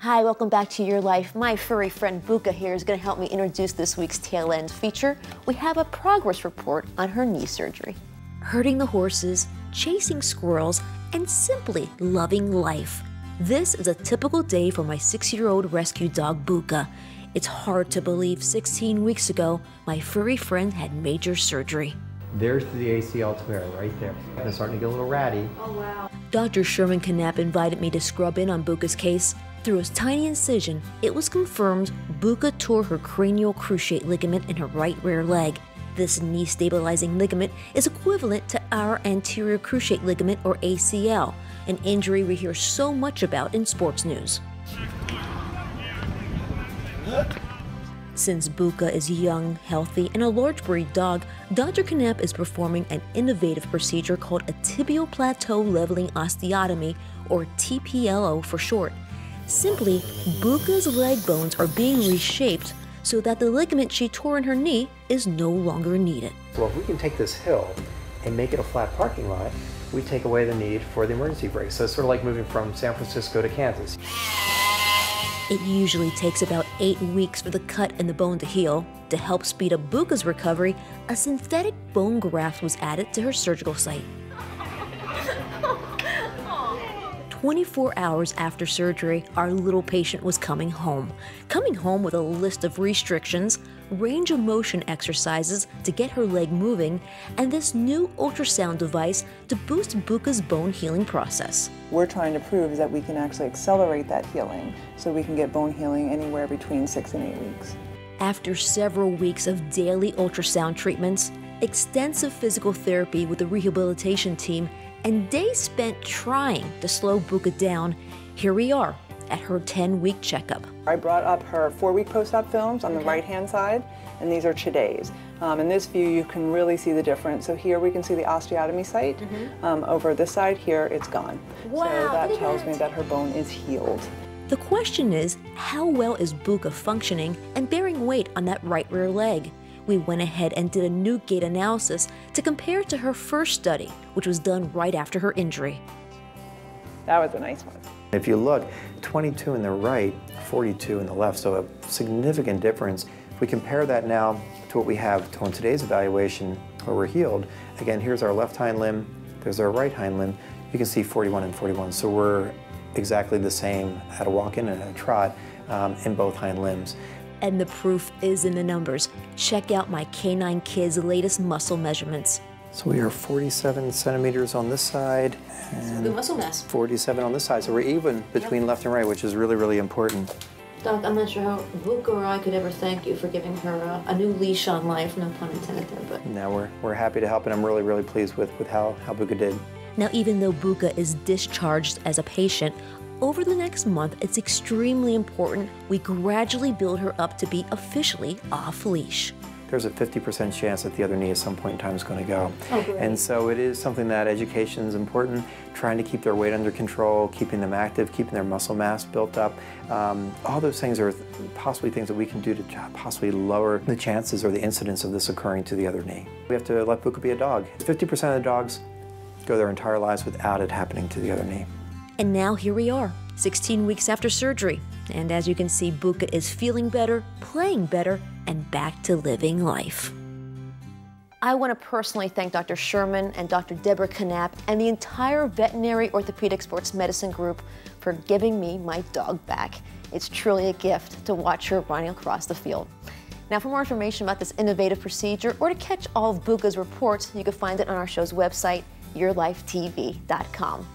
Hi, welcome back to Your Life. My furry friend Bucca here is going to help me introduce this week's tail end feature. We have a progress report on her knee surgery. Herding the horses, chasing squirrels, and simply loving life. This is a typical day for my 6-year-old rescue dog Bucca. It's hard to believe 16 weeks ago, my furry friend had major surgery. There's the ACL tear right there. It's starting to get a little ratty. Oh, wow. Dr. Sherman Knapp invited me to scrub in on Bucca's case. Through his tiny incision, it was confirmed Bucca tore her cranial cruciate ligament in her right rear leg. This knee-stabilizing ligament is equivalent to our anterior cruciate ligament, or ACL, an injury we hear so much about in sports news. Since Bucca is young, healthy, and a large breed dog, Dr. Knapp is performing an innovative procedure called a tibial plateau leveling osteotomy, or TPLO for short. Simply, Bucca's leg bones are being reshaped so that the ligament she tore in her knee is no longer needed. Well, if we can take this hill and make it a flat parking lot, we take away the need for the emergency brake. So it's sort of like moving from San Francisco to Kansas. It usually takes about 8 weeks for the cut in the bone to heal. To help speed up Bucca's recovery, a synthetic bone graft was added to her surgical site. 24 hours after surgery, our little patient was coming home with a list of restrictions, range of motion exercises to get her leg moving, and this new ultrasound device to boost Bucca's bone healing process. We're trying to prove is that we can actually accelerate that healing, so we can get bone healing anywhere between 6 and 8 weeks. After several weeks of daily ultrasound treatments, extensive physical therapy with the rehabilitation team, and days spent trying to slow Bucca down, here we are at her 10-week checkup. I brought up her 4-week post-op films on the right-hand side, and these are today's. In this view, you can really see the difference. So here we can see the osteotomy site. Over this side here, it's gone. Wow, so that tells me that her bone is healed. The question is, how well is Bucca functioning and bearing weight on that right rear leg? We went ahead and did a new gait analysis to compare to her first study, which was done right after her injury. That was a nice one. If you look, 22 in the right, 42 in the left, so a significant difference. If we compare that now to what we have on today's evaluation where we're healed, again, here's our left hind limb, there's our right hind limb. You can see 41 and 41, so we're exactly the same at a walk-in and at a trot in both hind limbs. And the proof is in the numbers. Check out my Canine Kid's latest muscle measurements. So we are 47 centimeters on this side and good muscle mass. 47 on this side. So we're even between left and right, which is really, really important. Doc, I'm not sure how Bucca or I could ever thank you for giving her a new leash on life, no pun intended there, but... Now we're happy to help, and I'm really, really pleased with how Bucca did. Now, even though Bucca is discharged as a patient, over the next month, it's extremely important we gradually build her up to be officially off-leash. There's a 50% chance that the other knee at some point in time is going to go. Oh, great. And so it is something that education is important, trying to keep their weight under control, keeping them active, keeping their muscle mass built up. All those things are possibly things that we can do to possibly lower the chances or the incidence of this occurring to the other knee. We have to let Bucca be a dog. 50% of the dogs go their entire lives without it happening to the other knee. And now here we are, 16 weeks after surgery. And as you can see, Bucca is feeling better, playing better, and back to living life. I want to personally thank Dr. Sherman and Dr. Deborah Knapp and the entire veterinary orthopedic sports medicine group for giving me my dog back. It's truly a gift to watch her running across the field. Now, for more information about this innovative procedure or to catch all of Bucca's reports, you can find it on our show's website, yourlifetv.com.